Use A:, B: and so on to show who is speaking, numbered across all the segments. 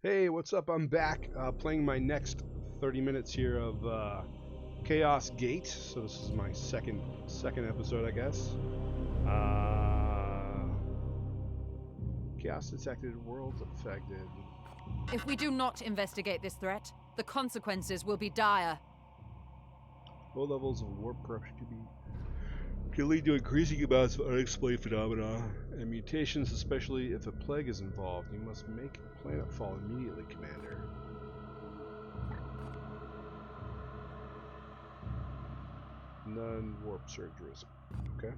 A: Hey, what's up? I'm back playing my next 30 minutes here of Chaos Gate. So this is my second episode, I guess. Chaos detected, worlds affected.
B: If we do not investigate this threat, the consequences will be dire.
A: Low levels of warp corruption can lead to increasing amounts of unexplained phenomena and mutations, especially if a plague is involved. You must make planet fall immediately, Commander. None warp surgeries. Okay.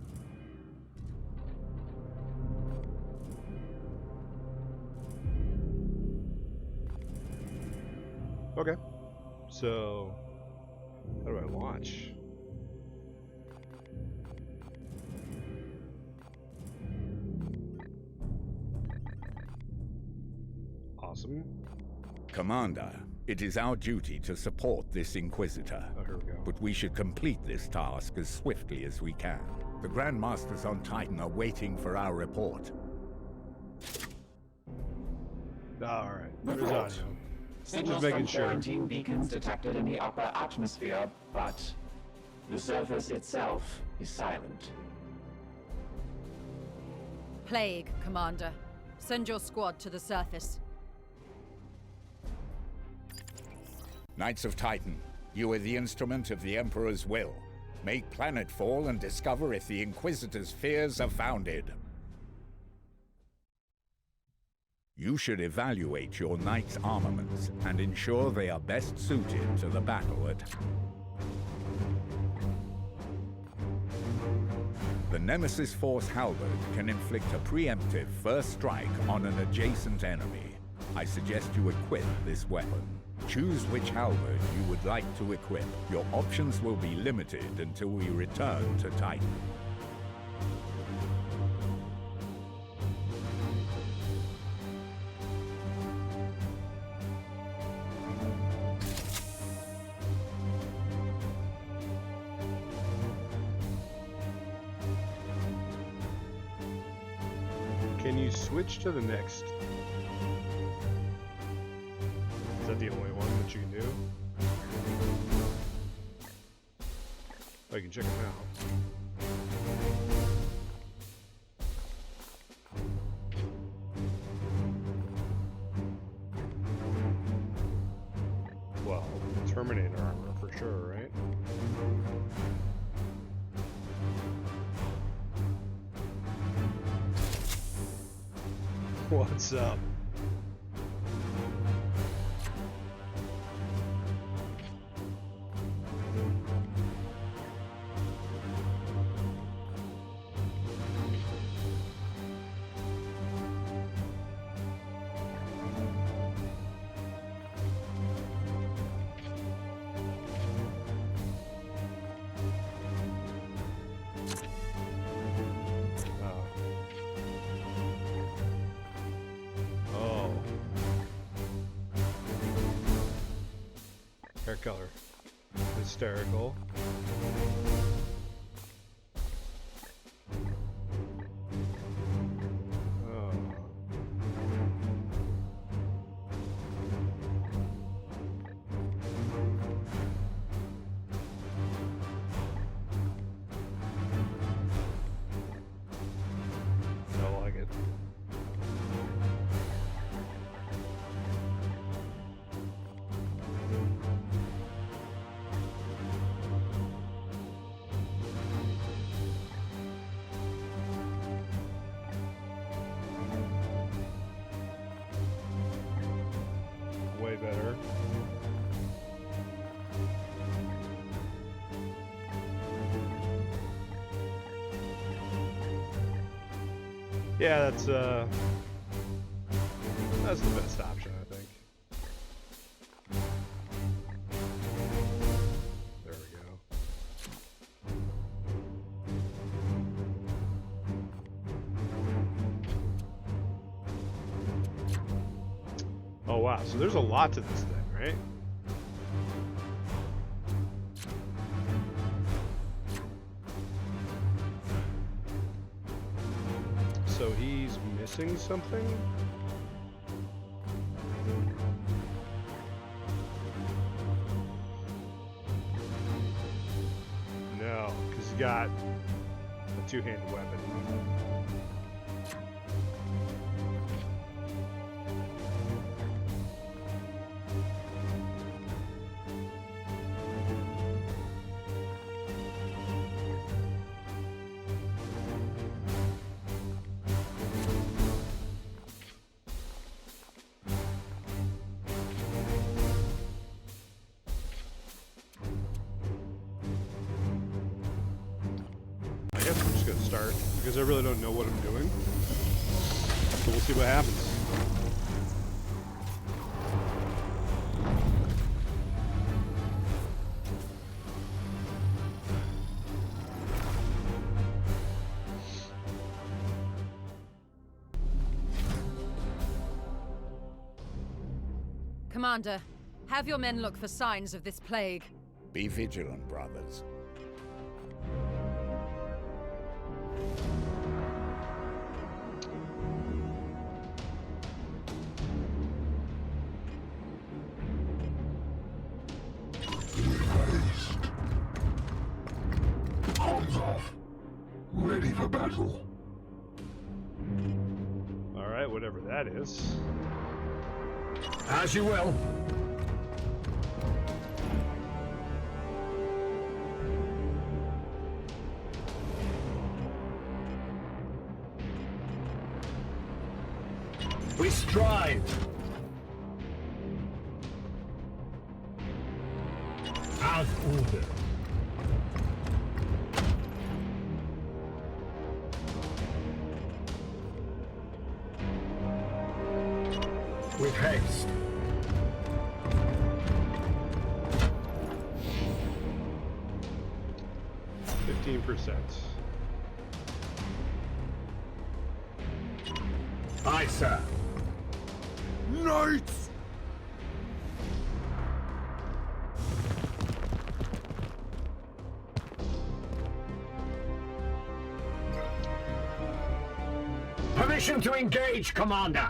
A: Okay. So, how do I launch? Awesome.
C: Commander, it is our duty to support this Inquisitor.
A: Oh, here we go.
C: But we should complete this task as swiftly as we can. The Grand Masters on Titan are waiting for our report.
A: Alright,
D: Report.
A: Rosario.
D: Signals
A: making
D: from
A: sure.
D: quarantine beacons detected in the upper atmosphere, but the surface itself is silent.
B: Plague, Commander. Send your squad to the surface.
C: Knights of Titan, you are the instrument of the Emperor's will. Make planetfall and discover if the Inquisitor's fears are founded. You should evaluate your Knight's armaments and ensure they are best suited to the battle at... The Nemesis Force Halberd can inflict a preemptive first strike on an adjacent enemy. I suggest you equip this weapon. Choose which halberd you would like to equip. Your options will be limited until we return to Titan.
A: Can you switch to the next? Is that the only one that you can do? Oh, you can check them out. Well, Terminator armor for sure, right? What's up? Oh. Hair color. Hysterical. Oh. I like it. Way better. Yeah, that's the best option, I think. There we go. Oh wow, so there's a lot to this thing, right? So he's missing something? got a two-handed weapon. I guess I'm just gonna start because I really don't know what I'm doing. So we'll see what happens.
B: Commander, have your men look for signs of this plague.
C: Be vigilant, brothers.
E: Arms off. Ready for battle.
A: Alright, whatever that is.
E: As you will. We strive. As ordered. With haste. %. Aye, sir.
C: Knights!
E: Permission to engage, Commander.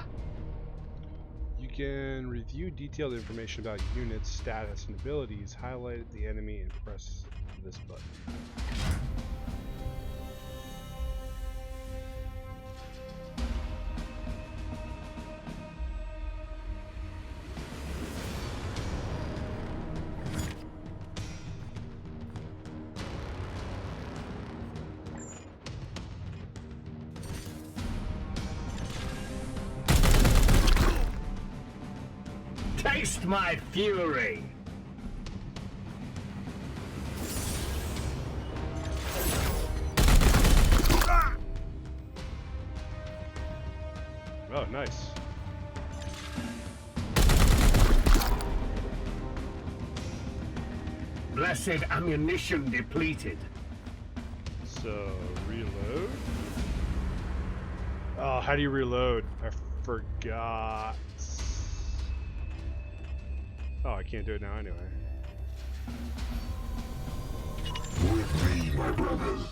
A: You can review detailed information about units, status, and abilities, highlight the enemy, and press this button.
E: Taste my fury!
A: Oh, nice.
E: Blessed ammunition depleted.
A: So, reload. Oh, how do you reload? I forgot. Oh, I can't do it now anyway.
E: With me, my brothers.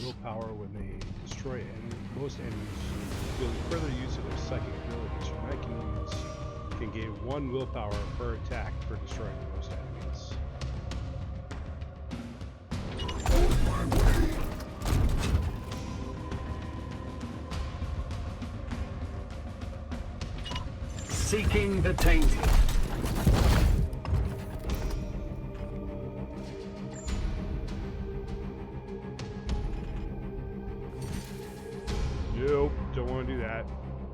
A: Willpower when they destroy most enemies. Feel further use of their psychic abilities. Your knight can gain 1 willpower per attack for destroying most enemies.
E: On my way. Seeking the tainted.
A: Nope, don't want to do that.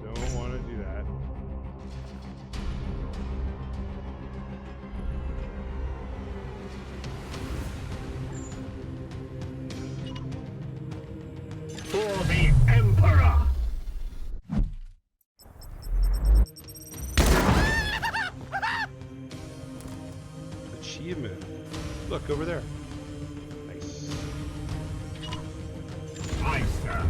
A: Don't want to do that.
E: For the Emperor!
A: Achievement. Look, over there. Nice.
E: Aye, sir.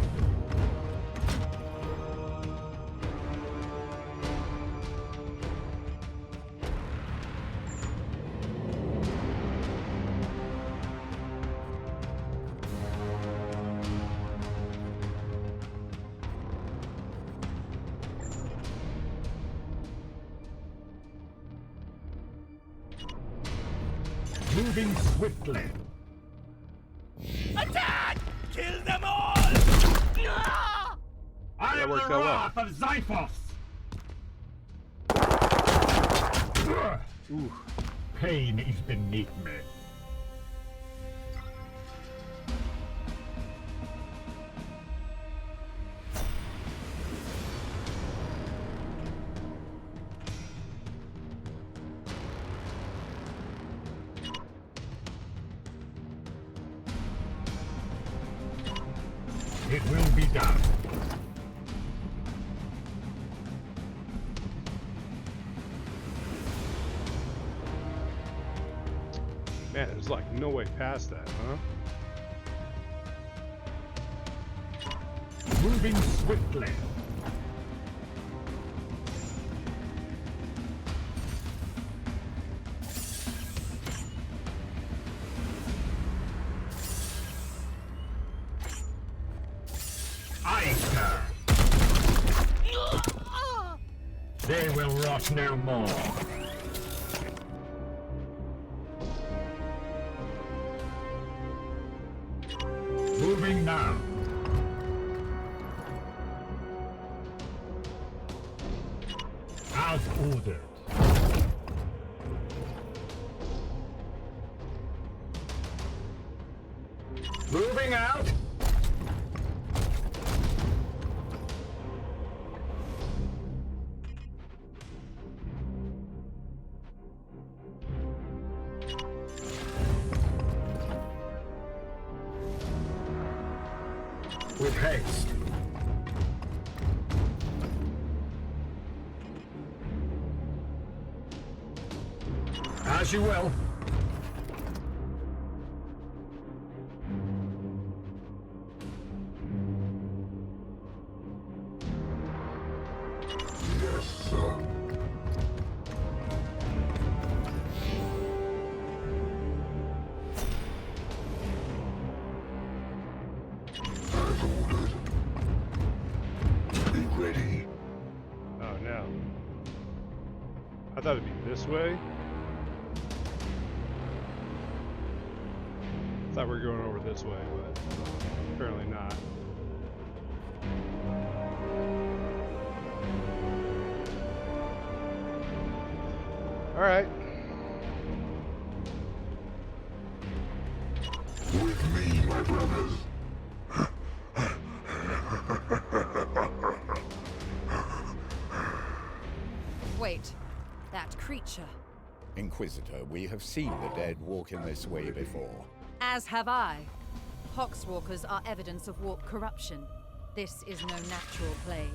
F: Moving swiftly.
G: Attack! Kill them all!
F: I am the
A: worked out well.
F: wrath of Xiphos!
A: Ooh.
F: Pain is beneath me. It will be done.
A: Man, there's like no way past that, huh?
F: Moving swiftly. Ica. They will rot no more. Moving now. As ordered. Moving out. With haste. As you will.
E: Yes, sir. As ordered. Be ready.
A: Oh no. I thought it'd be this way. I thought we were going over this way, but apparently not. Alright.
E: With me, my brothers.
B: Wait, that creature.
C: Inquisitor, we have seen the dead walk in this way before.
B: As have I. Poxwalkers are evidence of warp corruption. This is no natural plague.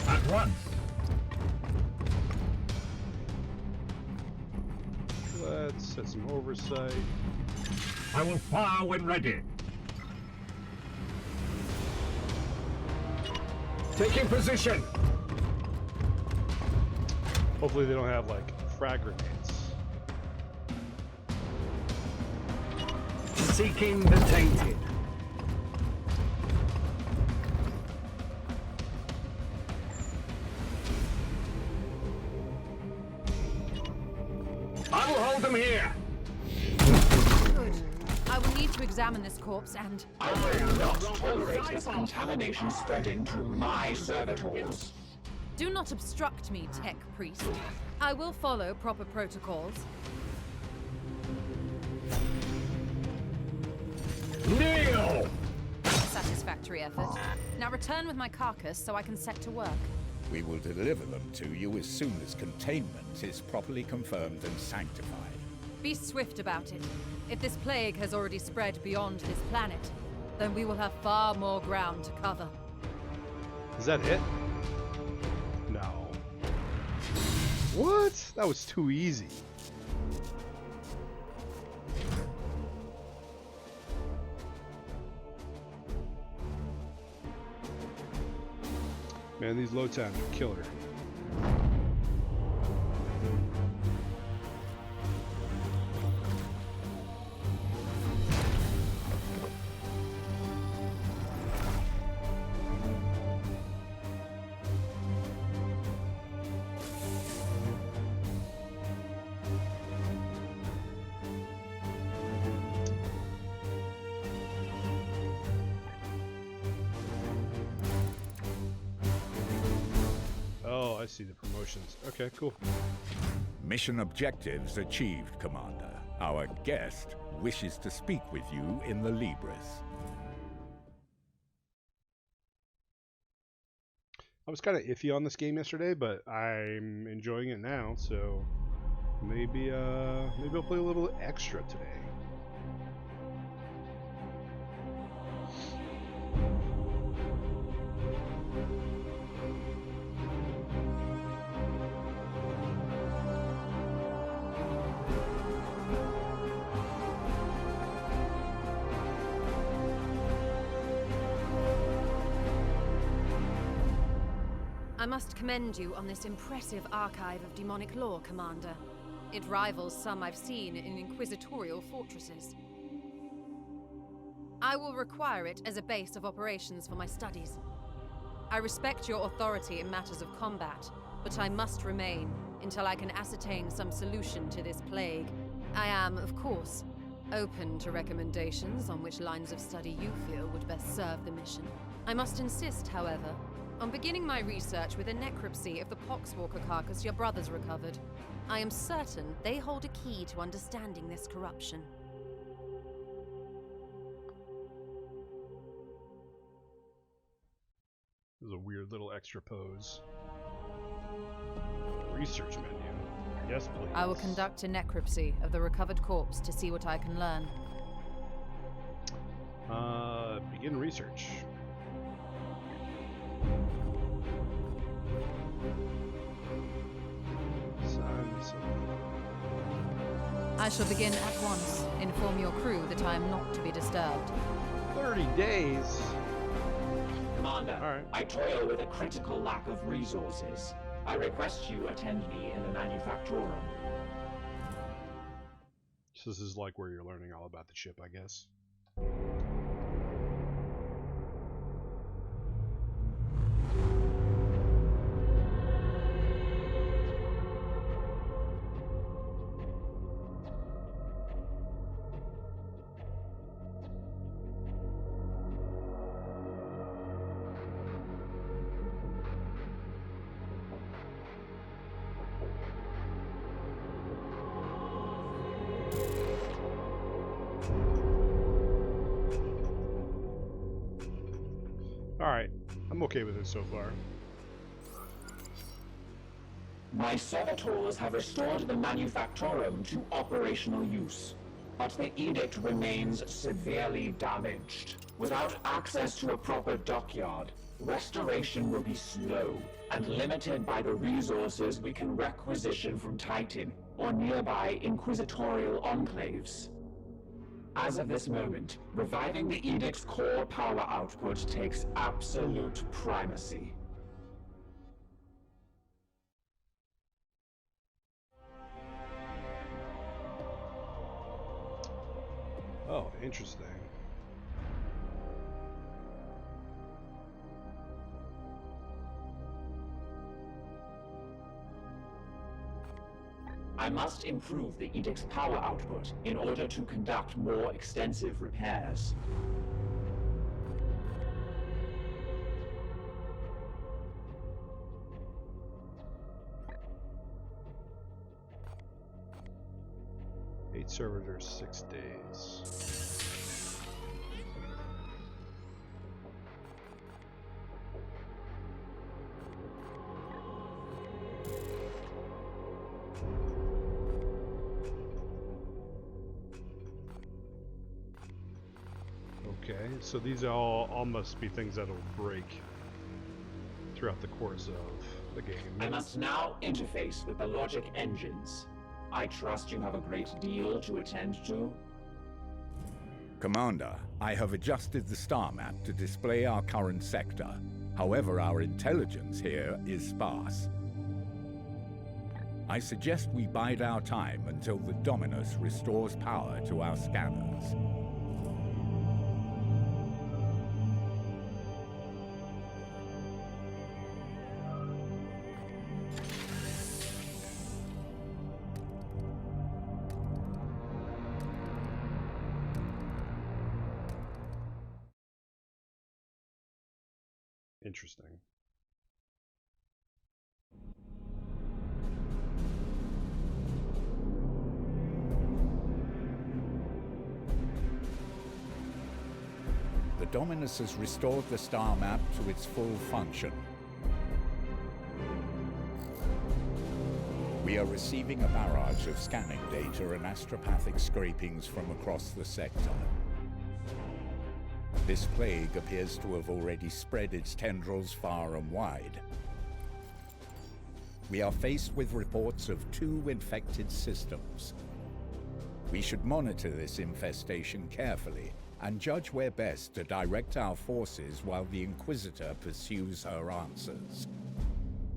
F: At once.
A: Let's set some oversight.
F: I will fire when ready. Taking position.
A: Hopefully they don't have like frag grenades.
F: Seeking the tainted. I will hold them here.
B: Good. I will need to examine this corpse and...
D: I will not tolerate this contamination spreading to my servitors.
B: Do not obstruct me, Tech Priest. I will follow proper protocols.
F: Kneel!
B: Satisfactory effort. Now return with my carcass so I can set to work.
C: We will deliver them to you as soon as containment is properly confirmed and sanctified.
B: Be swift about it. If this plague has already spread beyond this planet, then we will have far more ground to cover.
A: Is that it? No. What? That was too easy. Man, these load times are killer. I see the promotions. Okay, cool.
C: Mission objectives achieved, Commander. Our guest wishes to speak with you in the Libris.
A: I was kind of iffy on this game yesterday, but I'm enjoying it now, so maybe I'll play a little extra today.
B: I must commend you on this impressive archive of demonic lore, Commander. It rivals some I've seen in inquisitorial fortresses. I will require it as a base of operations for my studies. I respect your authority in matters of combat, but I must remain until I can ascertain some solution to this plague. I am, of course, open to recommendations on which lines of study you feel would best serve the mission. I must insist, however, on beginning my research with a necropsy of the Poxwalker carcass your brothers recovered. I am certain they hold a key to understanding this corruption.
A: This is a weird little extra pose. Research menu. Yes, please.
B: I will conduct a necropsy of the recovered corpse to see what I can learn.
A: Begin research.
B: I shall begin at once. Inform your crew that I am not to be disturbed.
A: 30 days.
D: Commander,
A: All right.
D: I toil with a critical lack of resources. I request you attend me in the manufactorum.
A: So this is like where you're learning all about the ship, I guess. Alright, I'm okay with it so far.
D: My servitors have restored the manufactorum to operational use, but the edict remains severely damaged. Without access to a proper dockyard, restoration will be slow and limited by the resources we can requisition from Titan or nearby inquisitorial enclaves. As of this moment, reviving the Edict's core power output takes absolute primacy.
A: Oh, interesting.
D: I must improve the Edict's power output in order to conduct more extensive repairs.
A: Eight servitors, 6 days. Okay, so these are all must be things that'll break throughout the course of the game.
D: I must now interface with the logic engines. I trust you have a great deal to attend to.
C: Commander, I have adjusted the star map to display our current sector. However, our intelligence here is sparse. I suggest we bide our time until the Dominus restores power to our scanners.
A: Interesting.
C: Dominus has restored the star map to its full function. We are receiving a barrage of scanning data and astropathic scrapings from across the sector. This plague appears to have already spread its tendrils far and wide. We are faced with reports of 2 infected systems. We should monitor this infestation carefully and judge where best to direct our forces while the Inquisitor pursues her answers.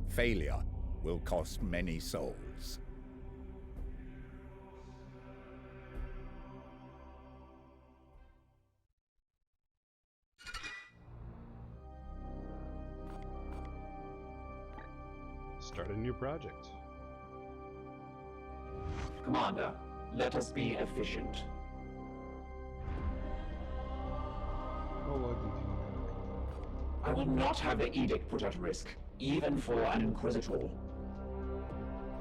C: Failure will cost many souls.
A: Start a new project.
D: Commander, let us be efficient.
A: How long did you
D: I will not have the edict put at risk, even for an Inquisitor.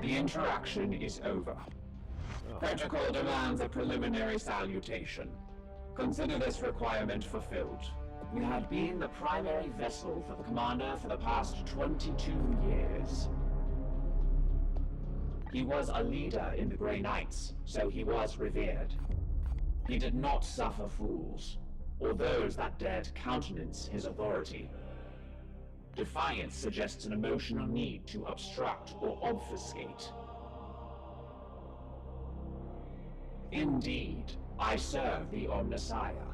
D: The interaction is over. Protocol demands a preliminary salutation. Consider this requirement fulfilled. You had been the primary vessel for the Commander for the past 22 years. He was a leader in the Grey Knights, so he was revered. He did not suffer fools, or those that dared countenance his authority. Defiance suggests an emotional need to obstruct or obfuscate. Indeed, I serve the Omnissiah.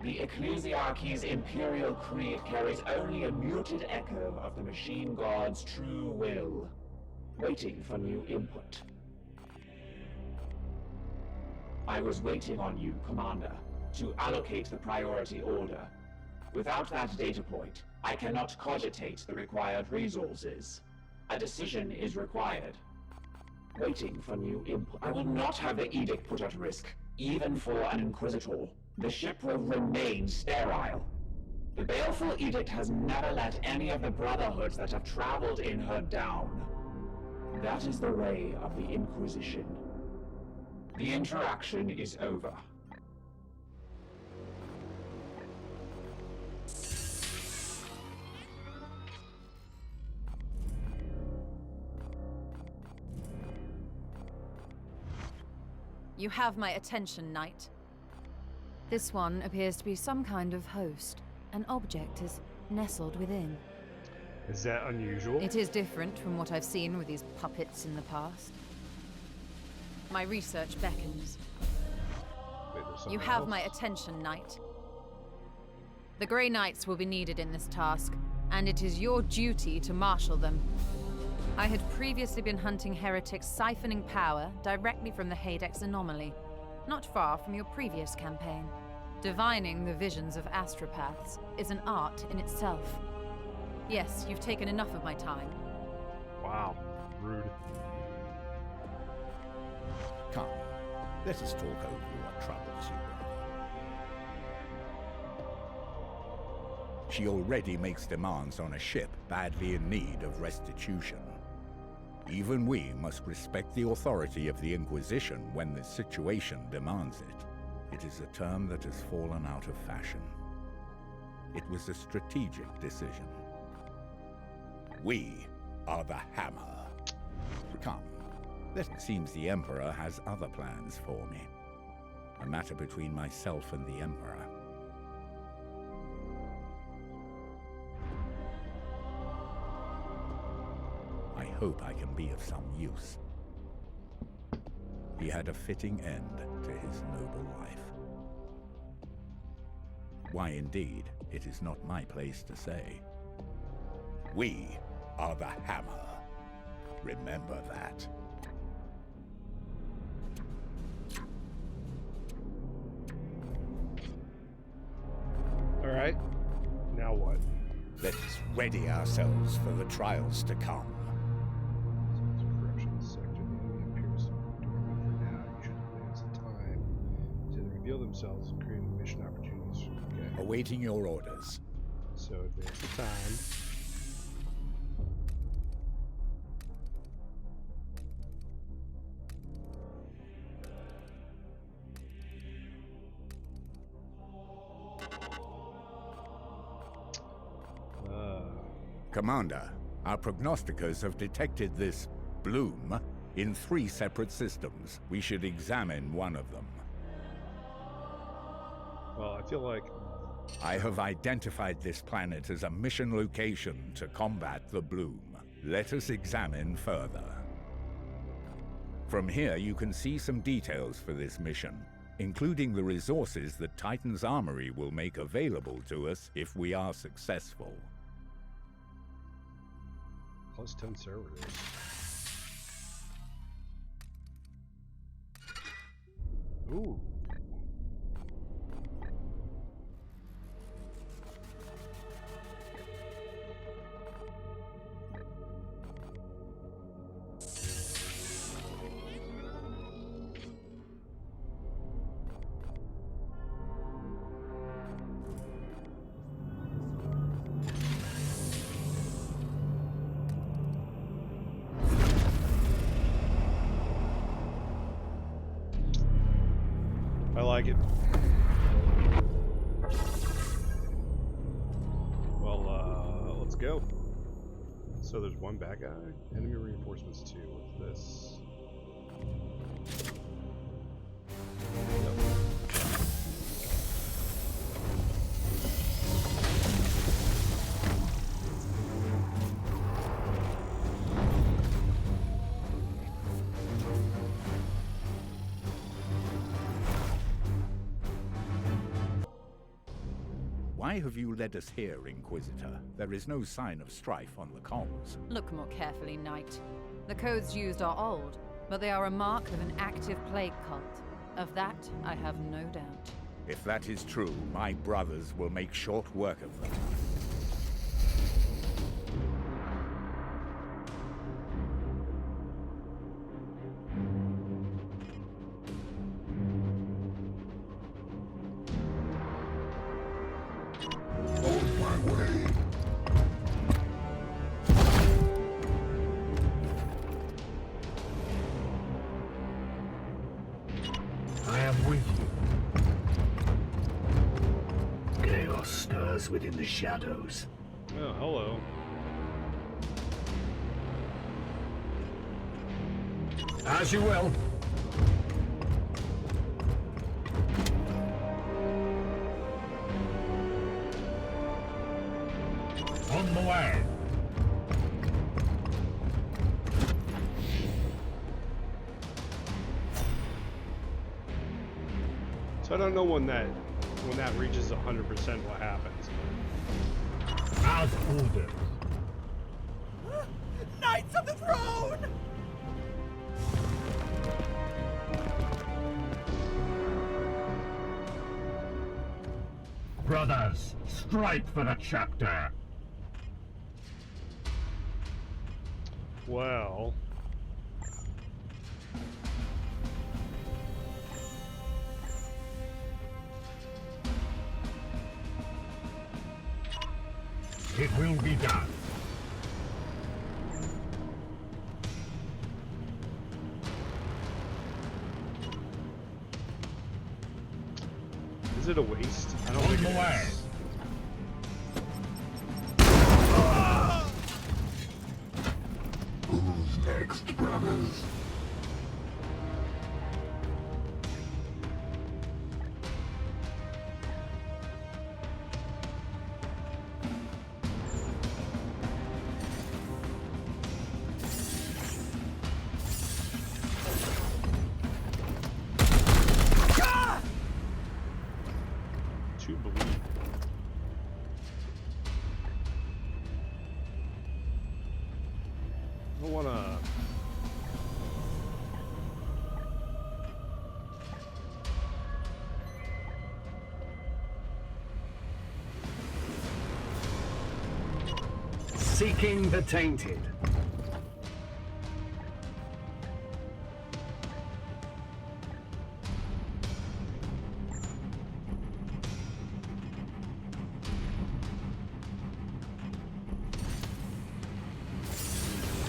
D: The Ecclesiarchy's Imperial Creed carries only a muted echo of the Machine God's true will, waiting for new input. I was waiting on you, Commander, to allocate the priority order. Without that data point, I cannot cogitate the required resources. A decision is required. Waiting for new input. I will not have the edict put at risk, even for an Inquisitor. The ship will remain sterile. The baleful edict has never let any of the Brotherhoods that have traveled in her down. That is the way of the Inquisition. The interaction is over.
B: You have my attention, Knight. This one appears to be some kind of host. An object is nestled within.
A: Is that unusual?
B: It is different from what I've seen with these puppets in the past. My research beckons.
A: Wait, there's something
B: You have
A: else?
B: my attention, Knight. The Grey Knights will be needed in this task, and it is your duty to marshal them. I had previously been hunting heretics siphoning power directly from the Hadex anomaly, not far from your previous campaign. Divining the visions of astropaths is an art in itself. Yes, you've taken enough of my time.
A: Wow, rude.
C: Come, let us talk over what troubles you, brother. She already makes demands on a ship badly in need of restitution. Even we must respect the authority of the Inquisition when the situation demands it. It is a term that has fallen out of fashion. It was a strategic decision. We are the Hammer. Come, it seems the Emperor has other plans for me. A matter between myself and the Emperor. I hope I can be of some use. He had a fitting end to his noble life. Why indeed, it is not my place to say. We are the Hammer. Remember that.
A: Alright, now what?
C: Let us ready ourselves for the trials to come.
A: Corruption sector, the enemy appears dormant for now. You should advance the time to reveal themselves and create mission opportunities. Okay.
C: Awaiting your orders.
A: So advance the time.
C: Commander, our prognosticators have detected this bloom in 3 separate systems. We should examine one of them.
A: Well, I feel like
C: I have identified this planet as a mission location to combat the bloom. Let us examine further. From here, you can see some details for this mission, including the resources that Titan's Armory will make available to us if we are successful.
A: plus 10 servitors. Ooh. I like it. Well, let's go. So there's one bad guy. Enemy reinforcements 2. What's this? Yep.
C: Why have you led us here, Inquisitor? There is no sign of strife on the comms.
B: Look more carefully, Knight. The codes used are old, but they are a mark of an active plague cult. Of that, I have no doubt.
C: If that is true, my brothers will make short work of them.
E: On my way.
F: I am with you. Chaos stirs within the shadows.
A: Oh, hello.
F: As you will. On the way.
A: So I don't know when that reaches 100% what happens.
F: As ordered.
G: Knights of the Throne!
F: Brothers, strike for the chapter.
A: Well,
F: It will be done.
A: is it a waste? I don't
F: On
A: think
F: the
A: it
F: way.
A: is.
E: Who's next, brothers?
A: To believe. I don't wanna.
F: Seeking the tainted.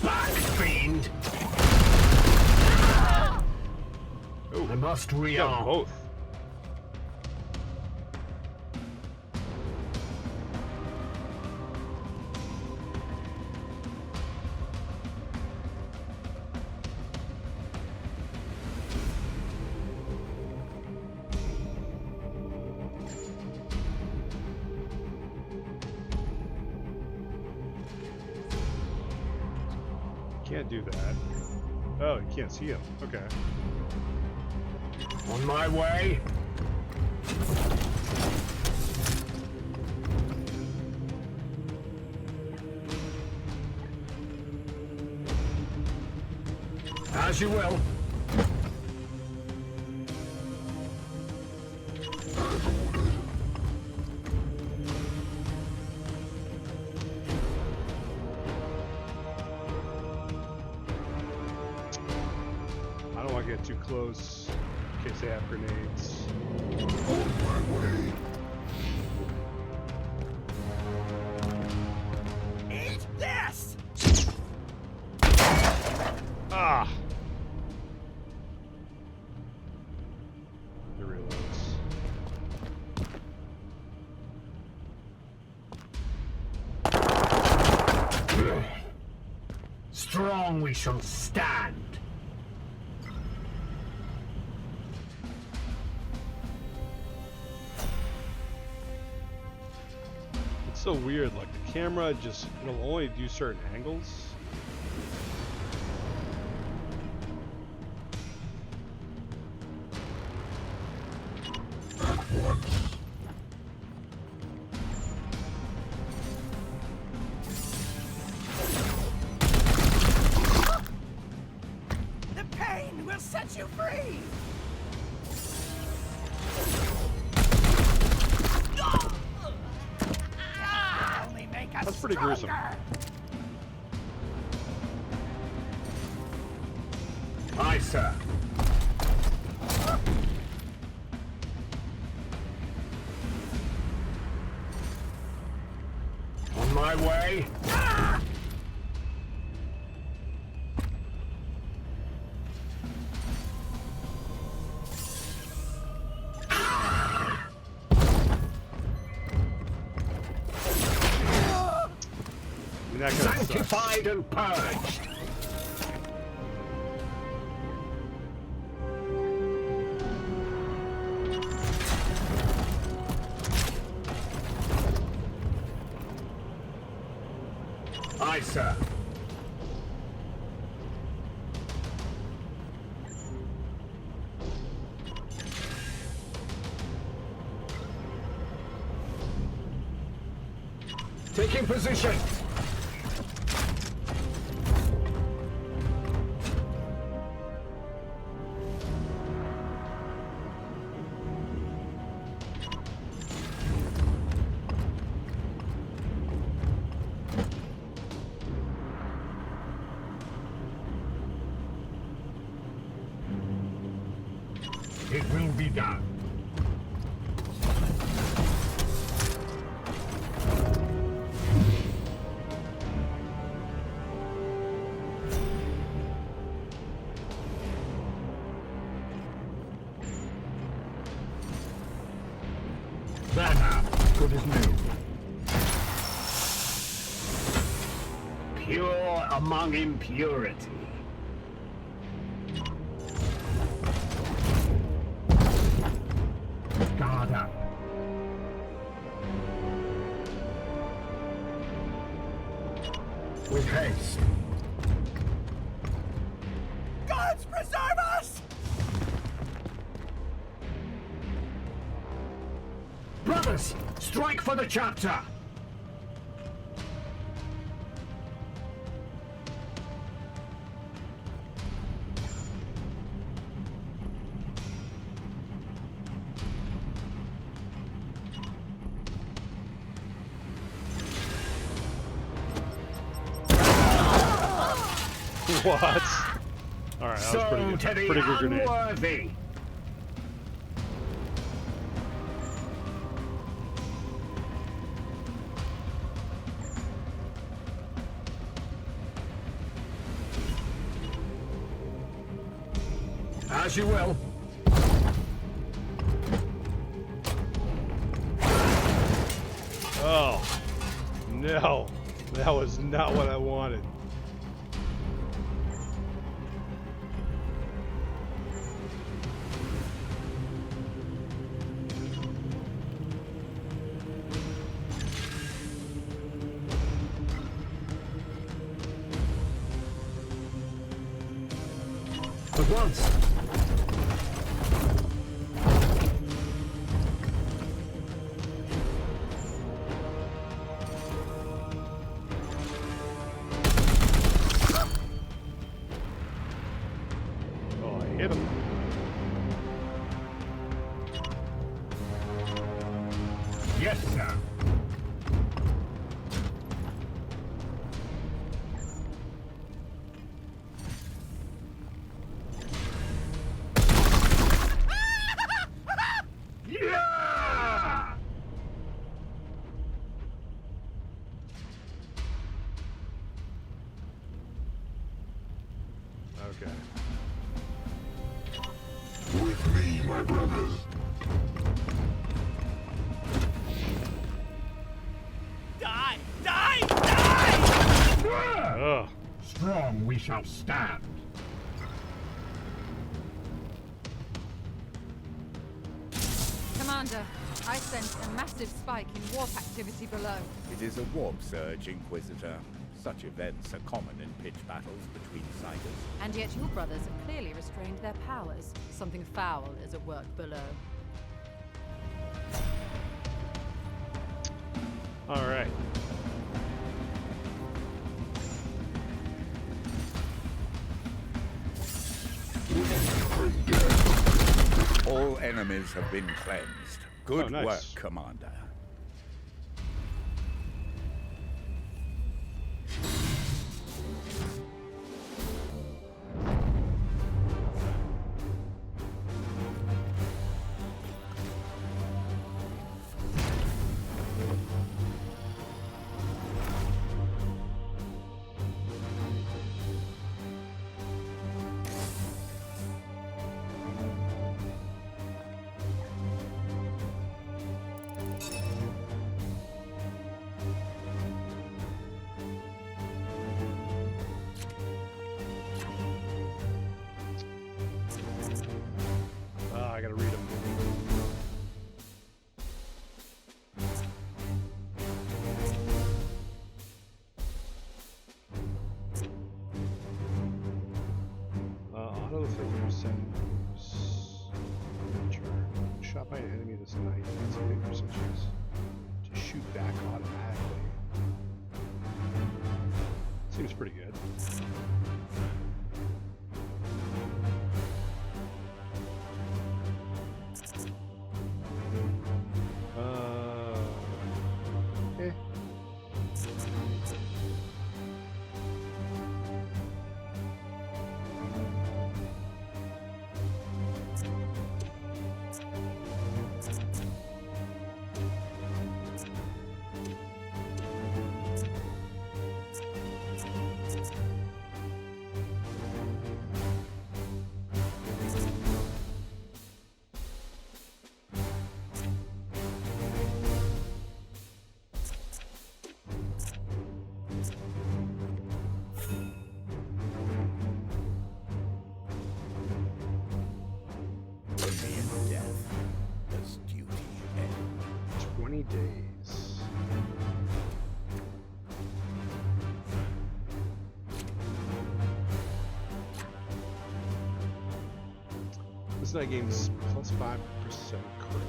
F: Back, fiend!
A: Oh,
F: I must
A: got
F: rearm.
A: both. Can't do that. Oh, you can't see him. Okay.
F: On my way. As you will.
A: I don't want to get too close in case they have grenades.
E: On my way.
G: Eat this!
A: Ah! The reloads.
F: Strong we shall stand.
A: It's so weird, like the camera just, it'll only do certain angles.
G: The pain will set you free! Only make us
A: That's pretty gruesome.
G: stronger.
F: Aye, sir. On my way.
A: I mean, that kind of sucks.
F: Sanctified and purged. Aye, sir. Taking position. It will be done. Banner, good as new. Pure among impurity. Guard up. With haste.
G: Gods preserve us!
F: Brothers, strike for the chapter!
A: What? Alright, that was pretty good.
F: To the
A: Pretty good grenade.
F: unworthy. As you will.
A: Oh. No. That was not what I wanted.
F: Advance!
A: Oh, I hit him.
F: Yes, sir. Yeah!
A: Okay.
E: With me, my brothers.
G: Die! Die! Die!
A: Ugh.
F: Strong we shall stand.
B: Commander, I sense a massive spike in warp activity below.
C: It is a warp surge, Inquisitor. Such events are common in pitch battles between Siders.
B: And yet your brothers have clearly restrained their powers. Something foul is at work below.
A: All right.
C: All enemies have been cleansed. Good
A: Oh, nice.
C: work, Commander.
A: I gotta read them. Auto 50% shot by an enemy this night. It's a 50% chance to shoot back automatically. Seems pretty good. Eh.
C: Only in death does duty end.
A: 20 days. This night game's plus 5% crit.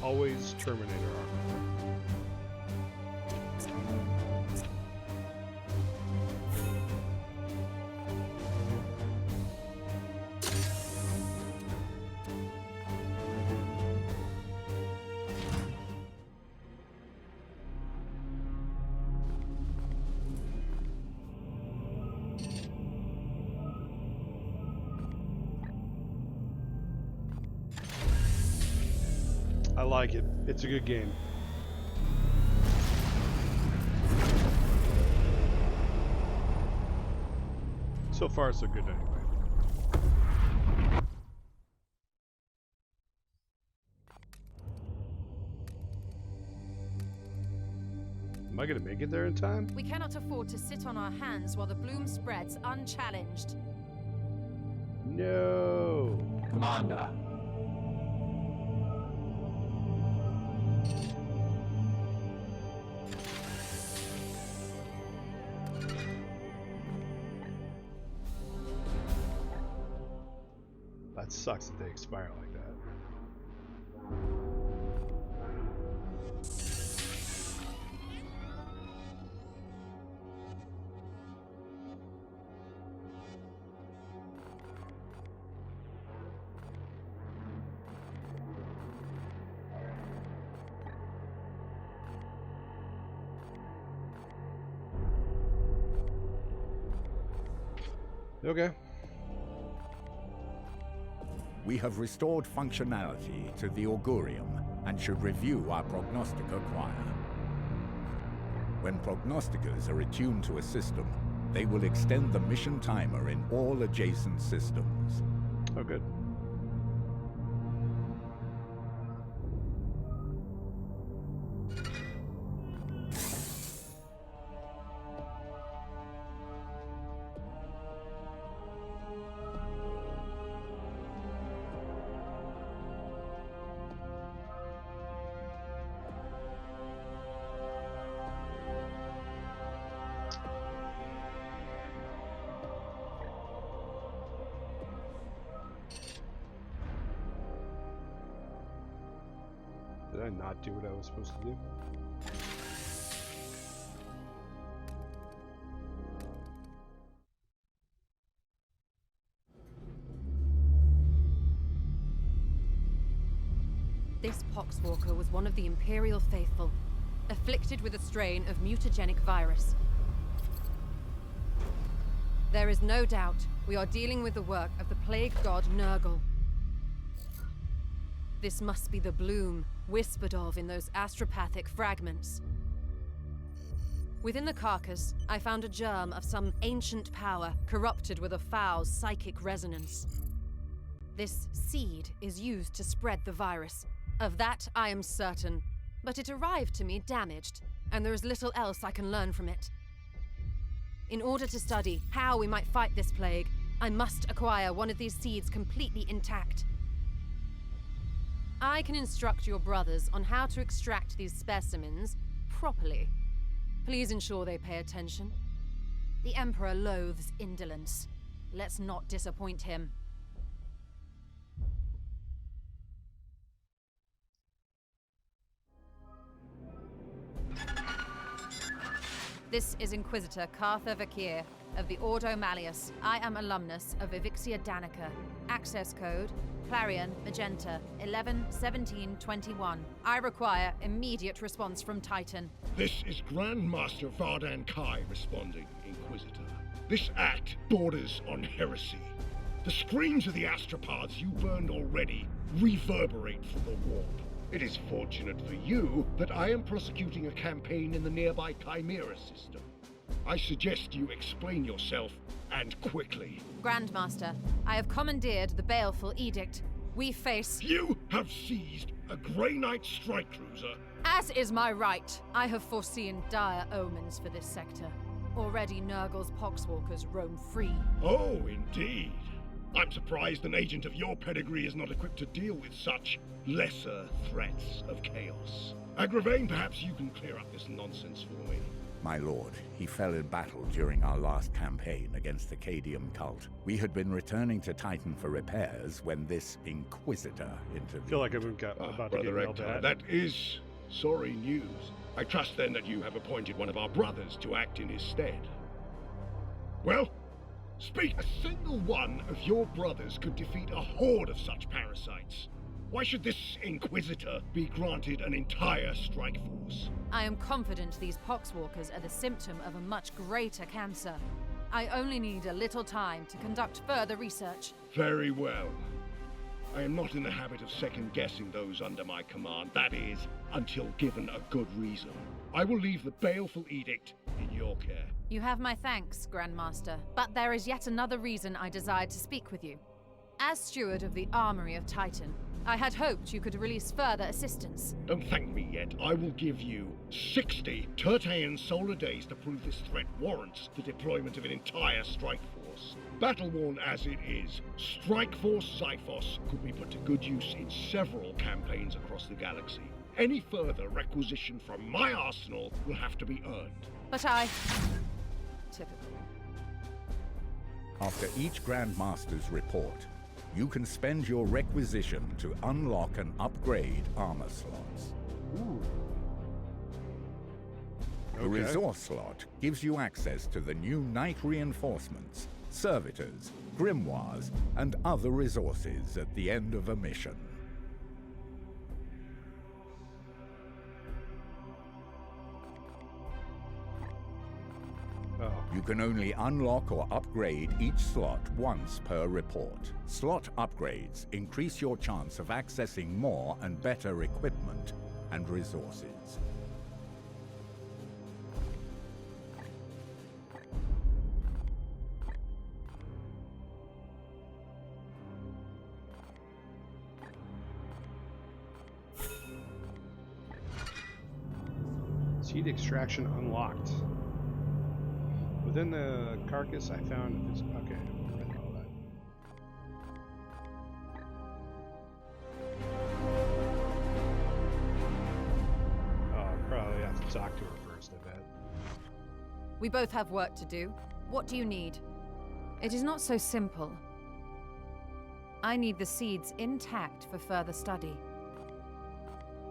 A: Always Terminator armor. I like it. It's a good game. So far, so good anyway. Am I gonna make it there in time?
B: We cannot afford to sit on our hands while the bloom spreads unchallenged.
A: No.
D: Commander,
A: It sucks that they expire like that. Okay.
C: We have restored functionality to the Augurium and should review our Prognostica choir. When Prognosticas are attuned to a system, they will extend the mission timer in all adjacent systems.
A: Oh, good. Did I not do what I was supposed to do?
B: This Poxwalker was one of the Imperial Faithful, afflicted with a strain of mutagenic virus. There is no doubt we are dealing with the work of the plague god Nurgle. This must be the bloom whispered of in those astropathic fragments. Within the carcass, I found a germ of some ancient power corrupted with a foul psychic resonance. This seed is used to spread the virus. Of that I am certain, but it arrived to me damaged, and there is little else I can learn from it. In order to study how we might fight this plague, I must acquire one of these seeds completely intact. I can instruct your brothers on how to extract these specimens properly. Please ensure they pay attention. The Emperor loathes indolence. Let's not disappoint him. This is Inquisitor Cartha Vakir of the Ordo Malleus. I am alumnus of Evixia Danica. Access code Clarion Magenta 111721. I require immediate response from Titan.
H: This is Grandmaster Vardan Kai responding, Inquisitor. This act borders on heresy. The screams of the astropods you burned already reverberate through the warp. It is fortunate for you that I am prosecuting a campaign in the nearby Chimera system. I suggest you explain yourself, and quickly.
B: Grandmaster, I have commandeered the Baleful Edict. We face...
H: You have seized a Grey Knight strike cruiser.
B: As is my right, I have foreseen dire omens for this sector. Already Nurgle's Poxwalkers roam free.
H: Oh, indeed. I'm surprised an agent of your pedigree is not equipped to deal with such lesser threats of chaos. Agravain, perhaps you can clear up this nonsense for me.
C: My lord, he fell in battle during our last campaign against the Cadium cult. We had been returning to Titan for repairs when this Inquisitor intervened.
A: I feel like I'm about to get yelled at.
H: That is sorry news. I trust then that you have appointed one of our brothers to act in his stead. Well, speak. A single one of your brothers could defeat a horde of such parasites. Why should this Inquisitor be granted an entire strike force?
B: I am confident these Poxwalkers are the symptom of a much greater cancer. I only need a little time to conduct further research.
H: Very well. I am not in the habit of second-guessing those under my command. That is, until given a good reason. I will leave the Baleful Edict in your care.
B: You have my thanks, Grandmaster. But there is yet another reason I desired to speak with you. As steward of the Armory of Titan, I had hoped you could release further assistance.
H: Don't thank me yet. I will give you 60 Tertean solar days to prove this threat warrants the deployment of an entire strike force. Battle-worn as it is, Strike Force Xiphos could be put to good use in several campaigns across the galaxy. Any further requisition from my arsenal will have to be earned.
B: But I... Typical.
C: After each Grand Master's report, You can spend your requisition to unlock and upgrade armor slots.
A: Ooh.
C: The resource slot gives you access to the new Knight reinforcements, servitors, grimoires, and other resources at the end of a mission.
A: Oh.
C: You can only unlock or upgrade each slot once per report. Slot upgrades increase your chance of accessing more and better equipment and resources.
A: Seed extraction unlocked. Within the carcass, I found this. Okay, I read all that. Oh, I'll probably have to talk to her first, I bet.
B: We both have work to do. What do you need? It is not so simple. I need the seeds intact for further study.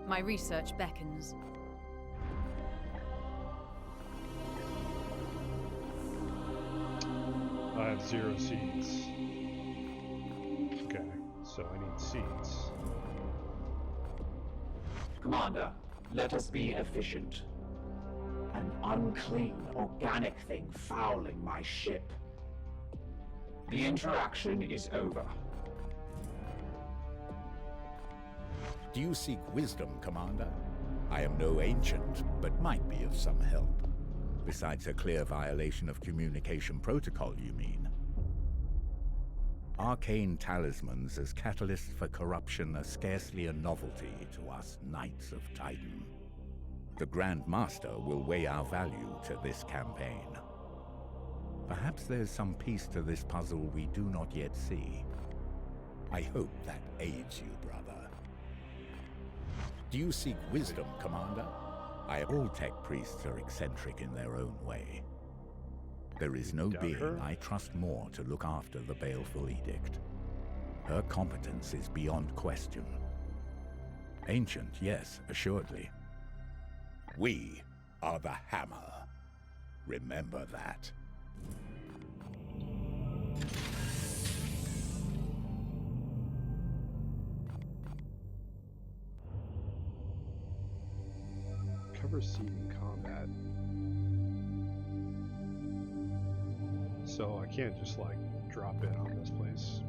B: My research beckons.
A: I have 0 seeds. Okay, so I need seeds.
D: Commander, let us be efficient. An unclean, organic thing fouling my ship. The interaction is over.
C: Do you seek wisdom, Commander? I am no ancient, but might be of some help. Besides a clear violation of communication protocol, you mean? Arcane talismans as catalysts for corruption are scarcely a novelty to us Knights of Titan. The Grand Master will weigh our value to this campaign. Perhaps there's some piece to this puzzle we do not yet see. I hope that aids you, brother. Do you seek wisdom, Commander? All tech priests are eccentric in their own way. There is no being I trust more to look after the Baleful Edict. Her competence is beyond question. Ancient, yes, assuredly. We are the Hammer. Remember that.
A: Cover seed in combat. So I can't just like drop in on this place.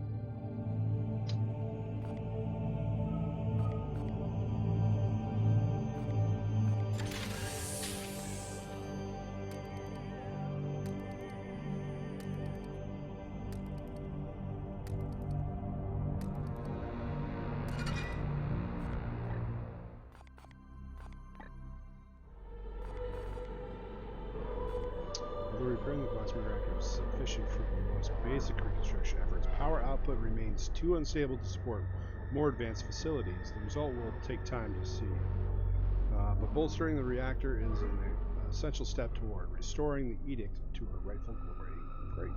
A: Repairing the plasma reactor is sufficient for the most basic reconstruction efforts. Power output remains too unstable to support more advanced facilities. The result will take time to see. But bolstering the reactor is an essential step toward restoring the edict to her rightful glory. Great.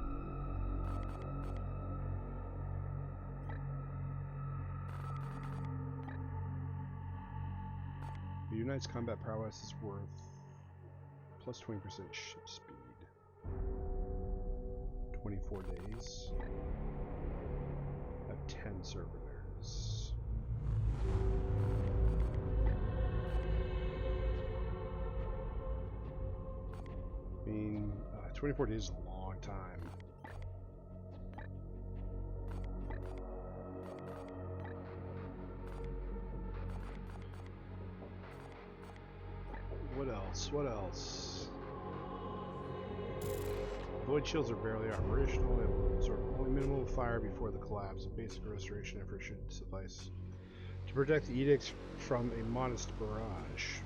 A: The Unite's combat prowess is worth plus 20% ship speed. 24 days. Have 10 servitors. I mean, 24 days is a long time. What else? What else? Void shields are barely operational. They will absorb only minimal fire before the collapse. A basic restoration effort should suffice to protect the edicts from a modest barrage.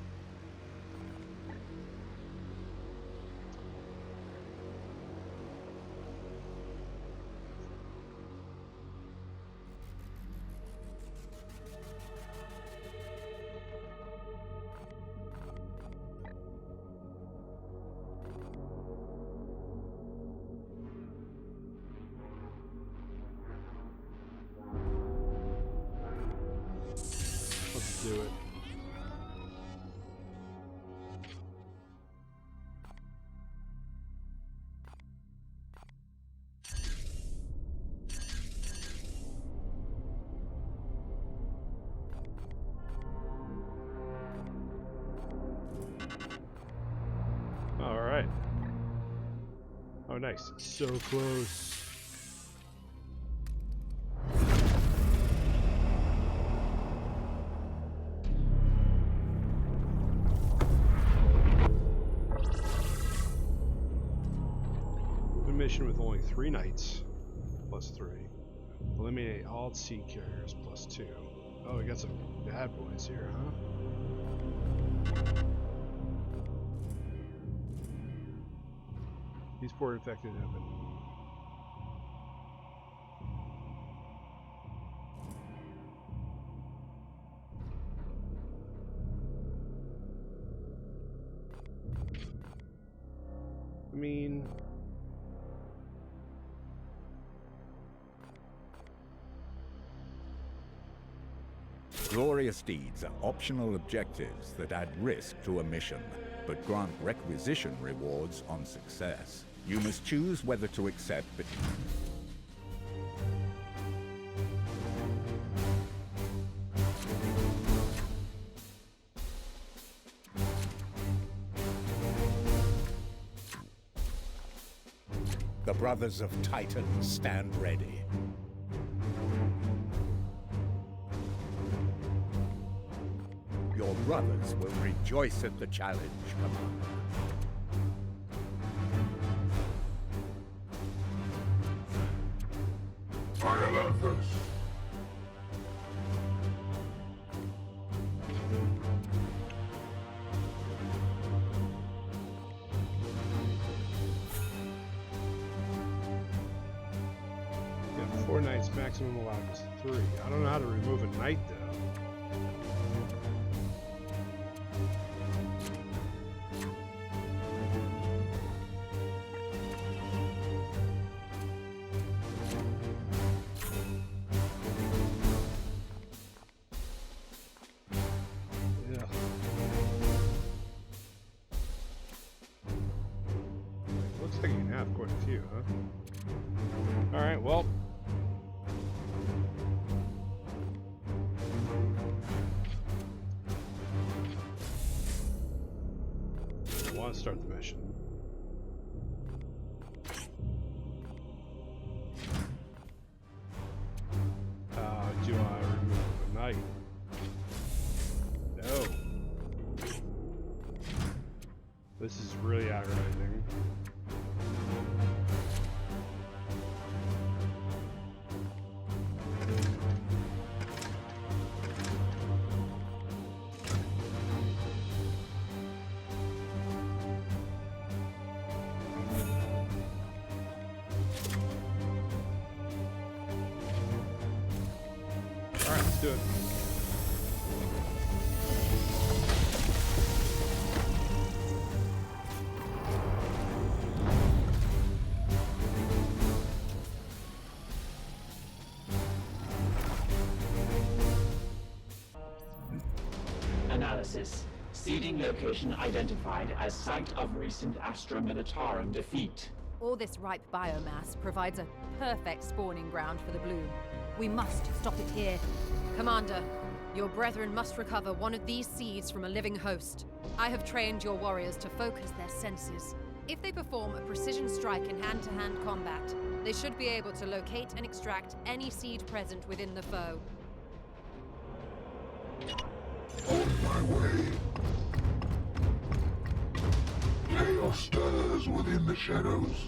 A: Oh, nice. So close. Mission with only 3 knights, plus 3. Eliminate all seed carriers, plus 2. Oh, we got some bad boys here, huh? These poor infected have been... I mean...
C: Glorious deeds are optional objectives that add risk to a mission, but grant requisition rewards on success. You must choose whether to accept it. The Brothers of Titan stand ready. Your brothers will rejoice at the challenge, Commander.
E: Fire out first.
A: Yeah, 4 knights, maximum allowed is 3. I don't know how to remove a knight, though. Alright, well. I want to start the mission. Do I remove a knight? No. This is really aggravating. Alright, let's do it.
D: Analysis. Seeding location identified as site of recent Astra Militarum defeat.
B: All this ripe biomass provides a perfect spawning ground for the bloom. We must stop it here. Commander, your brethren must recover one of these seeds from a living host. I have trained your warriors to focus their senses. If they perform a precision strike in hand-to-hand combat, they should be able to locate and extract any seed present within the foe.
E: On my way. Chaos stirs within the shadows.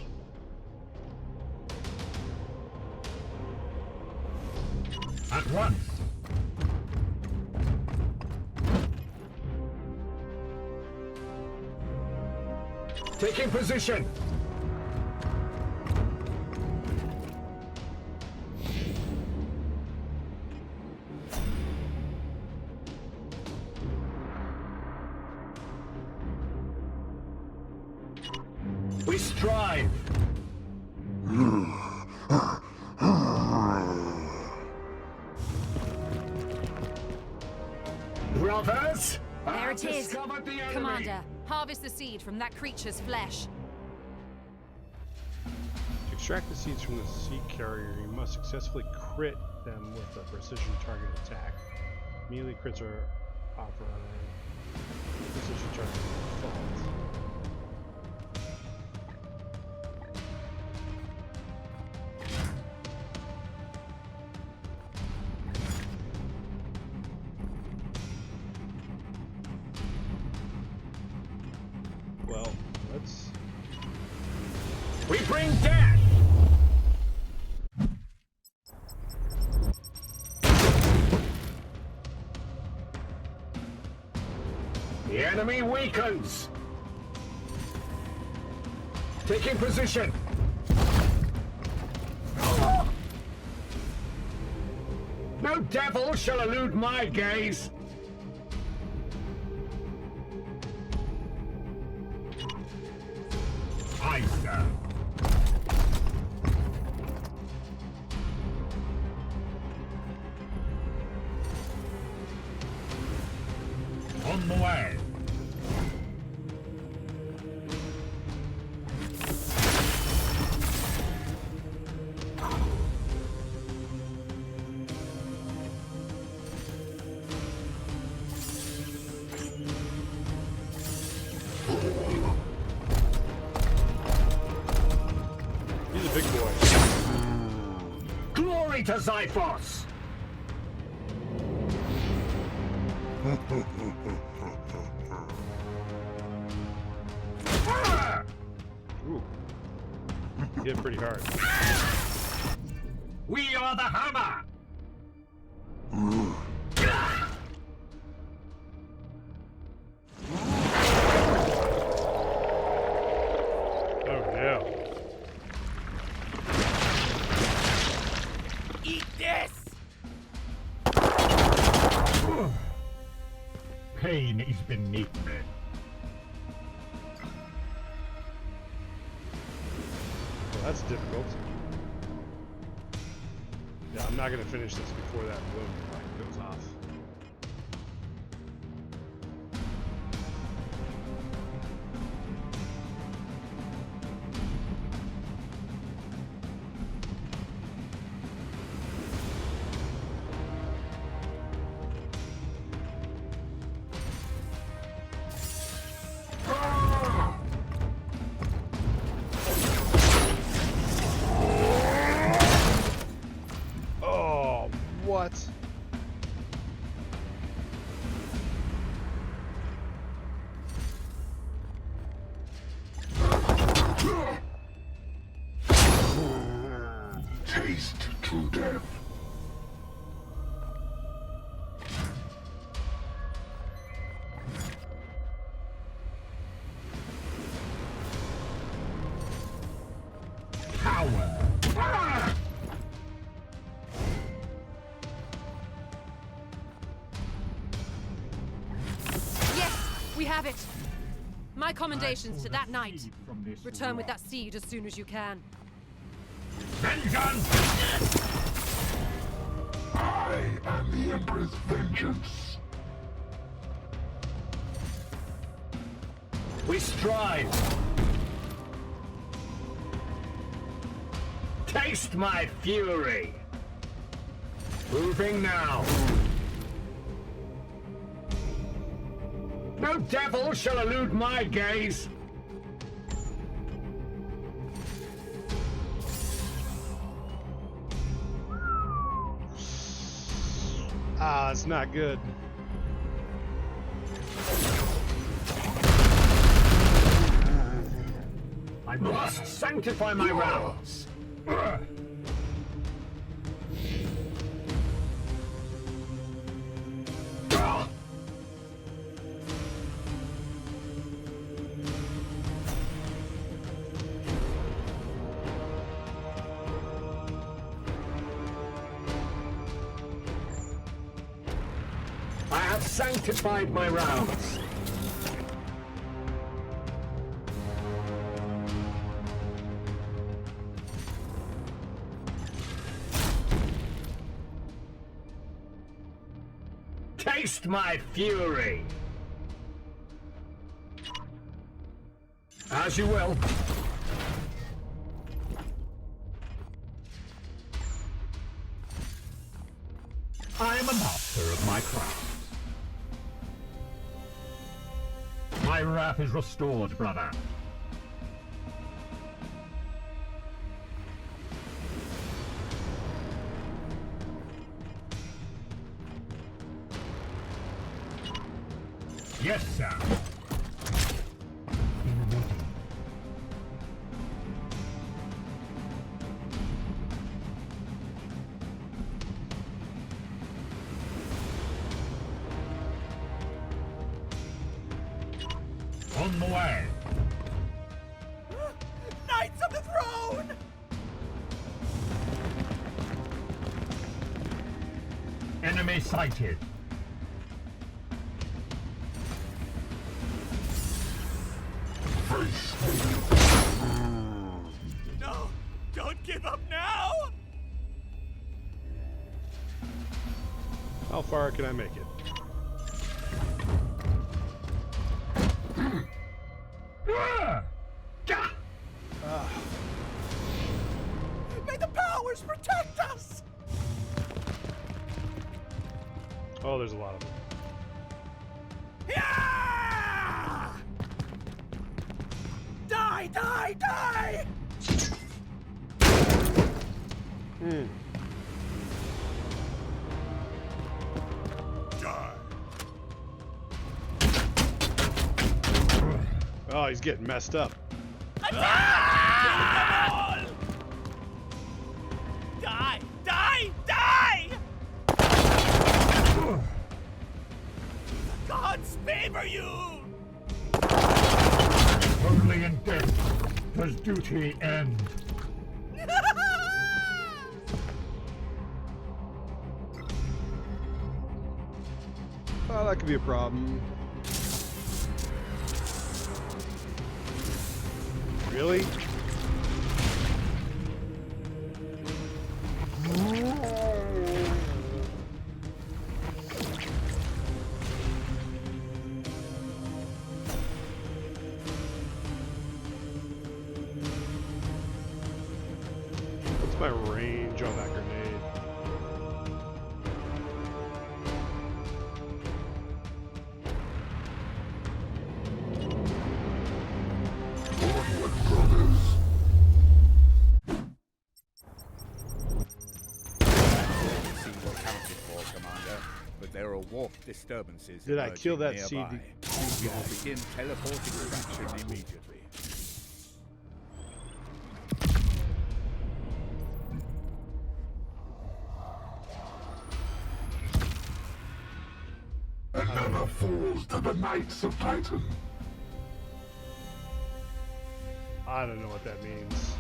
F: At once. Taking position. We strive. Brothers,
B: There it is!
F: discovered the enemy.
B: Commander, harvest the seed from that creature's flesh.
A: To extract the seeds from the seed carrier, you must successfully crit them with a precision target attack. Melee crits are offer precision target default. Well, let's...
F: We bring death! The enemy weakens! Taking position! No devil shall elude my gaze! Aye, sir. On the way.
A: He's a big boy.
F: Glory to Zyphos!
A: Ooh. Hit pretty hard.
F: We are the hammer!
A: Oh no.
G: Eat this!
F: Pain is beneath me.
A: Well, that's difficult. Yeah, I'm not gonna finish this before that balloon goes off. Oh, what?
E: Taste to death.
F: Power!
B: Yes, we have it. My commendations to that knight. Return with that seed as soon as you can.
F: Vengeance!
E: I am the Emperor's vengeance.
F: We strive! Taste my fury! Moving now! No devil shall elude my gaze!
A: Ah, that's not good.
F: I must sanctify my rounds! I have sanctified my rounds. Taste my fury! As you will. I am a master of my craft. My wrath is restored, brother. Yes, sir. In On the way.
G: Knights of the Throne!
F: Enemy sighted.
G: No! Don't give up now!
A: How far can I make it?
G: May the powers protect us!
A: Oh, there's a lot of them.
G: Yeah! Die, die, die!
A: Hmm.
G: Die.
A: Oh, he's getting messed up.
G: Attack! Die! Die! Die! Gods favor you!
F: Only in death does duty end.
A: Oh, that could be a problem. Really? What's my range on that grenade?
C: There are warp disturbances.
A: Did I kill that
C: nearby.
A: CD?
C: You will begin teleporting traction immediately.
E: Another falls to the Knights of Titan.
A: I don't know what that means.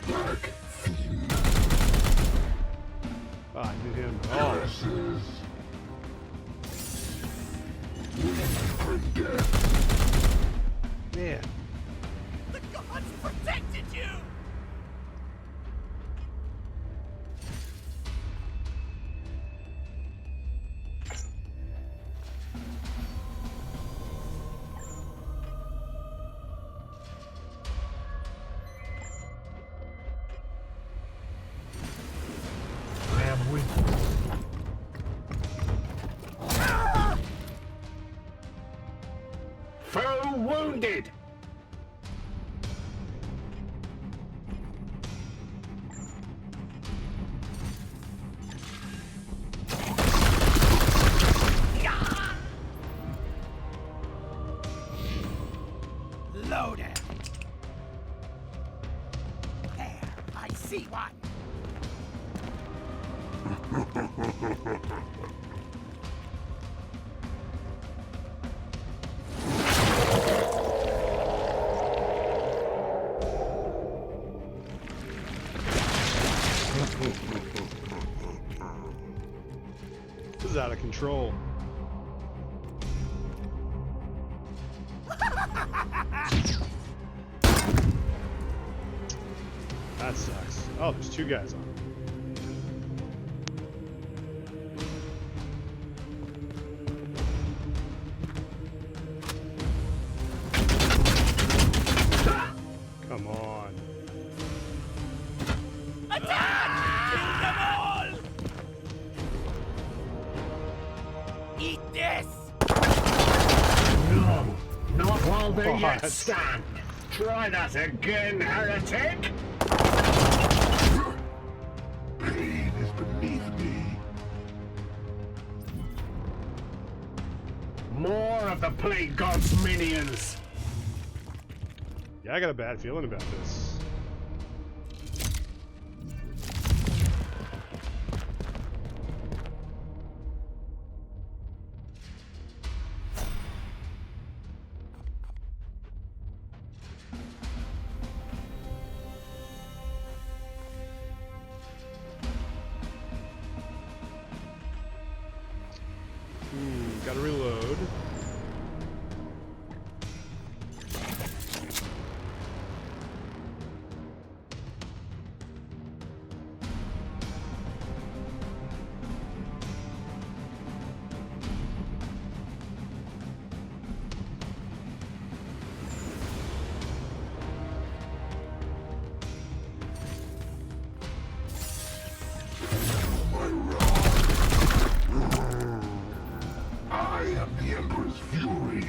E: Black Fiend.
A: Oh, I knew him. Oh,
E: Curses. Weep for death.
A: man.
G: The gods protected you!
F: I am weak. Foe wounded.
G: Loaded. There, I see one.
A: This is out of control. That sucks. Oh, there's two guys on. Come on.
G: Attack! Kill them all! Eat this!
F: No, not while they're
A: Oh,
F: yet can't stand. Try that again, heretic!
E: Pain is beneath me.
F: More of the Plague God's minions!
A: Yeah, I got a bad feeling about this. Gotta reload.
E: I am the Emperor's fury.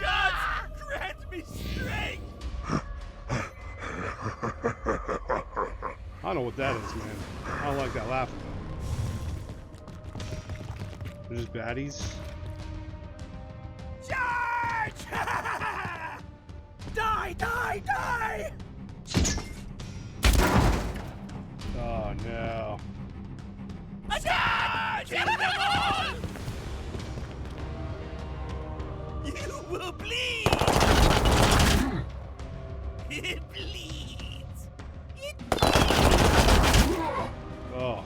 G: God, grant me strength!
A: I don't know what that is, man. I don't like that laughing though. They're just baddies.
G: Charge! Die, die, die!
A: Oh no.
G: Charge! Kill them all! You will bleed! It bleeds! It
A: Oh.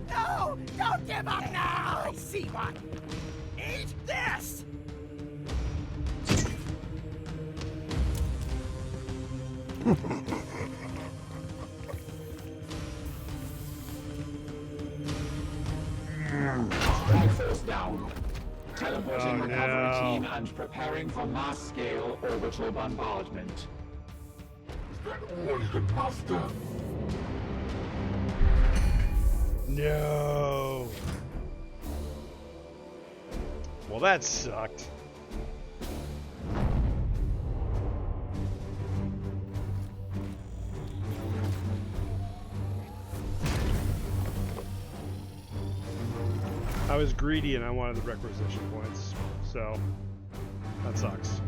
G: No! Don't give up now! I see one! Eat this!
D: Strike force down. Teleporting
A: Oh,
D: recovery
A: no.
D: team and preparing for mass-scale orbital bombardment.
E: What is the master?
A: No. Well, that sucked. I was greedy and I wanted the requisition points, so that sucks.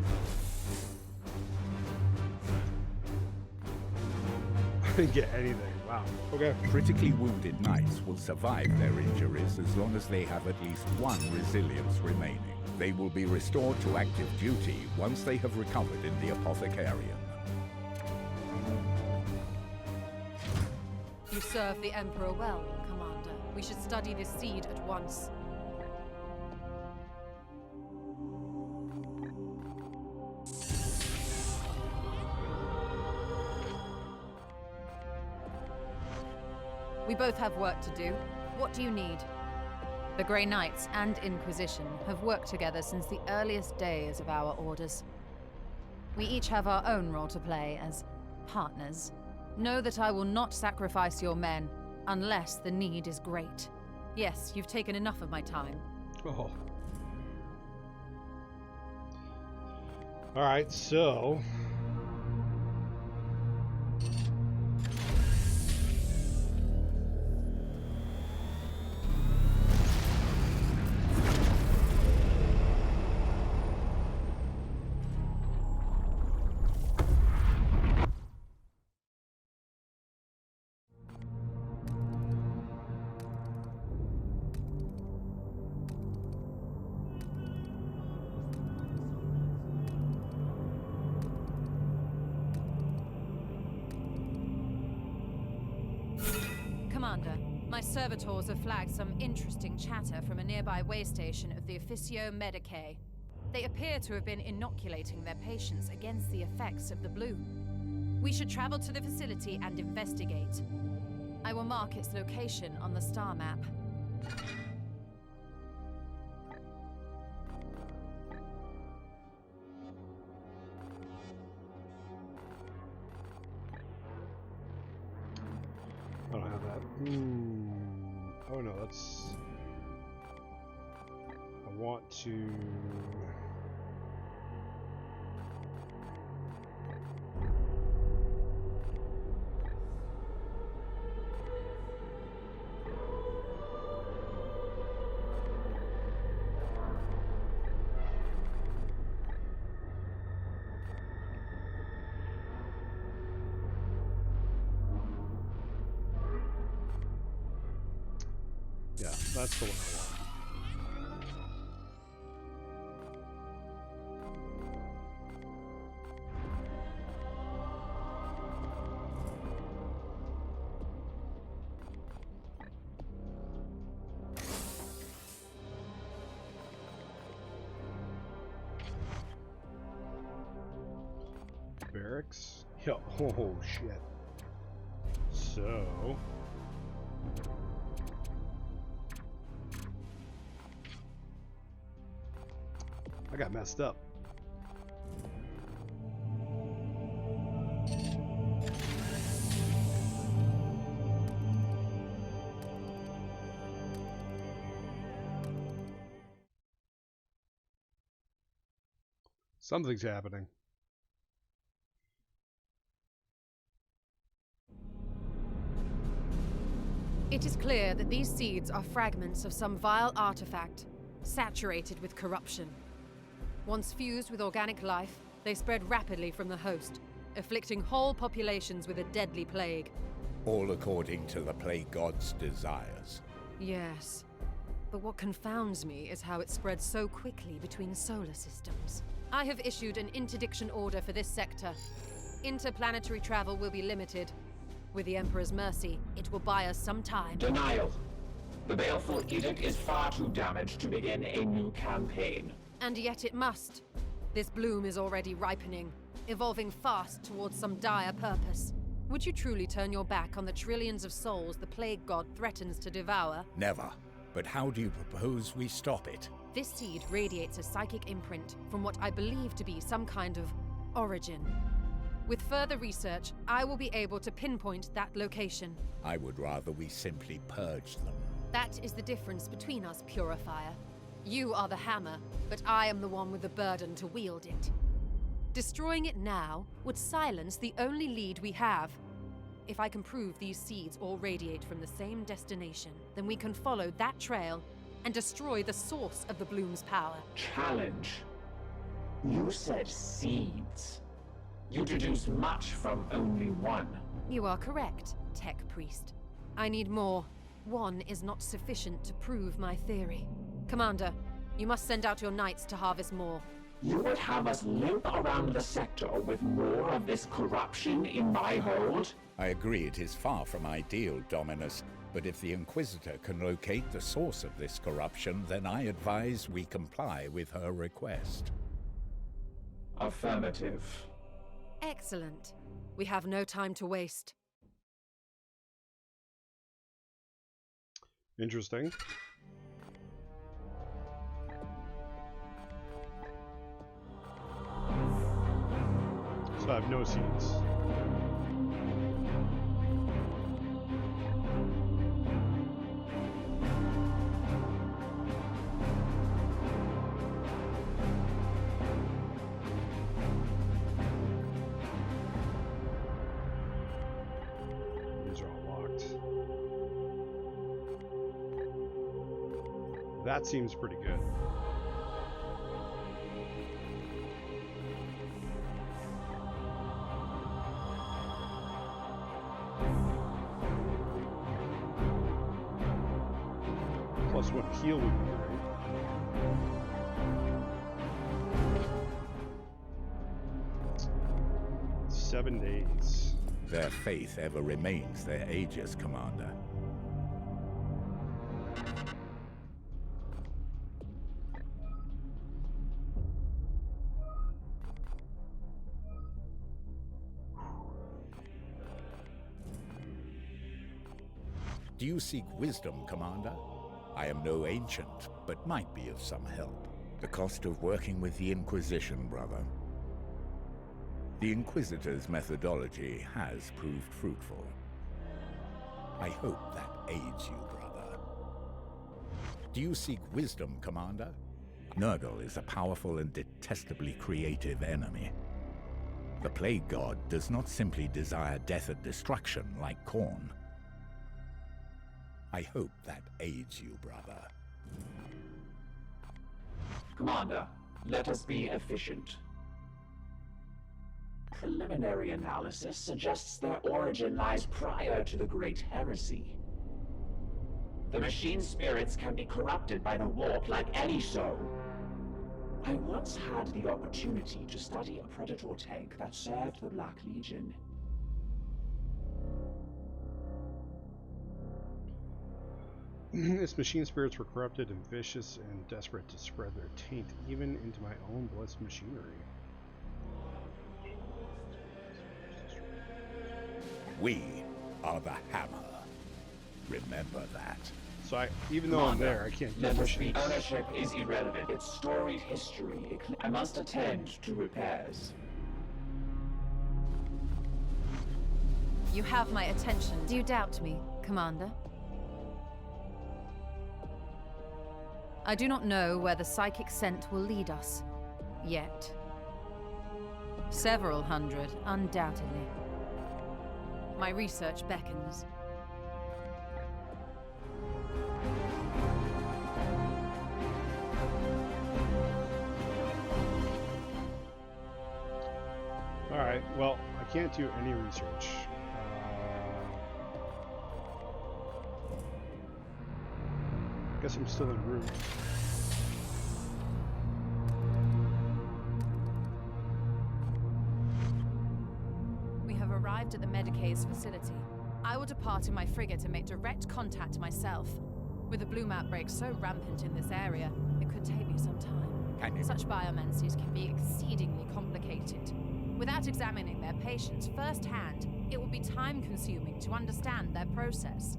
A: I didn't get anything. Wow. Okay.
C: Critically wounded knights will survive their injuries as long as they have at least one resilience remaining. They will be restored to active duty once they have recovered in the Apothecarium.
B: You serve the Emperor well, Commander. We should study this seed at once. We both have work to do. What do you need? The Grey Knights and Inquisition have worked together since the earliest days of our orders. We each have our own role to play as partners. Know that I will not sacrifice your men unless the need is great. Yes, you've taken enough of my time.
A: Oh. Alright, so...
B: Commander, my servitors have flagged some interesting chatter from a nearby way station of the Officio Medicae. They appear to have been inoculating their patients against the effects of the bloom. We should travel to the facility and investigate. I will mark its location on the star map.
A: I don't have that. Oh no, that's... I want to... Yeah, that's the one I want. Barracks? Yeah, oh shit. So... I got messed up. Something's happening.
B: It is clear that these seeds are fragments of some vile artifact, saturated with corruption. Once fused with organic life, they spread rapidly from the host, afflicting whole populations with a deadly plague.
C: All according to the plague god's desires.
B: Yes. But what confounds me is how it spread so quickly between solar systems. I have issued an interdiction order for this sector. Interplanetary travel will be limited. With the Emperor's mercy, it will buy us some time.
D: Denial. The baleful edict is far too damaged to begin a new campaign.
B: And yet it must. This bloom is already ripening, evolving fast towards some dire purpose. Would you truly turn your back on the trillions of souls the plague god threatens to devour?
C: Never. But how do you propose we stop it?
B: This seed radiates a psychic imprint from what I believe to be some kind of origin. With further research, I will be able to pinpoint that location.
C: I would rather we simply purge them.
B: That is the difference between us, Purifier. You are the hammer, but I am the one with the burden to wield it. Destroying it now would silence the only lead we have. If I can prove these seeds all radiate from the same destination, then we can follow that trail and destroy the source of the bloom's power.
D: Challenge. You said seeds. You deduce much from only one.
B: You are correct, Tech Priest. I need more. One is not sufficient to prove my theory. Commander, you must send out your knights to harvest more.
D: You would have us limp around the sector with more of this corruption in my hold?
C: I agree it is far from ideal, Dominus, but if the Inquisitor can locate the source of this corruption, then I advise we comply with her request.
D: Affirmative.
B: Excellent. We have no time to waste.
A: Interesting. So I have no seeds. These are all locked. That seems pretty good. Plus one heal would be great. "7 days.
C: Their faith ever remains their Aegis, Commander. Do you seek wisdom, Commander? I am no ancient, but might be of some help. The cost of working with the Inquisition, brother. The Inquisitor's methodology has proved fruitful. I hope that aids you, brother. Do you seek wisdom, Commander? Nurgle is a powerful and detestably creative enemy. The Plague God does not simply desire death and destruction like Khorne. I hope that aids you, brother.
D: Commander, let us be efficient. Preliminary analysis suggests their origin lies prior to the Great Heresy. The machine spirits can be corrupted by the warp like any soul. I once had the opportunity to study a Predator tank that served the Black Legion.
A: Its machine spirits were corrupted and vicious and desperate to spread their taint even into my own blessed machinery.
C: We are the Hammer. Remember that.
A: So even though I'm there, I can't do missions.
D: Ownership is irrelevant. It's storied history. I must attend to repairs.
B: You have my attention. Do you doubt me, Commander? I do not know where the psychic scent will lead us. Yet. Several hundred, undoubtedly. My research beckons.
A: Alright, well, I can't do any research. Guess I'm still en route.
B: We have arrived at the Medicay's facility. I will depart in my frigate and make direct contact myself. With the bloom outbreak so rampant in this area, it could take me some time. Such biomancies can be exceedingly complicated. Without examining their patients firsthand, it will be time-consuming to understand their process.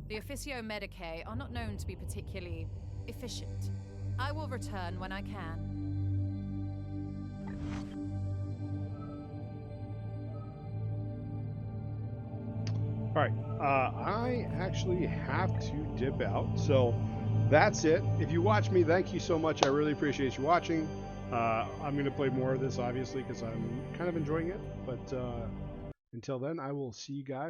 B: The Officio Medicae are not known to be particularly efficient. I will return when I can.
A: Alright, I actually have to dip out, so that's it. If you watch me, thank you so much. I really appreciate you watching. I'm going to play more of this, obviously, because I'm kind of enjoying it. But until then, I will see you guys.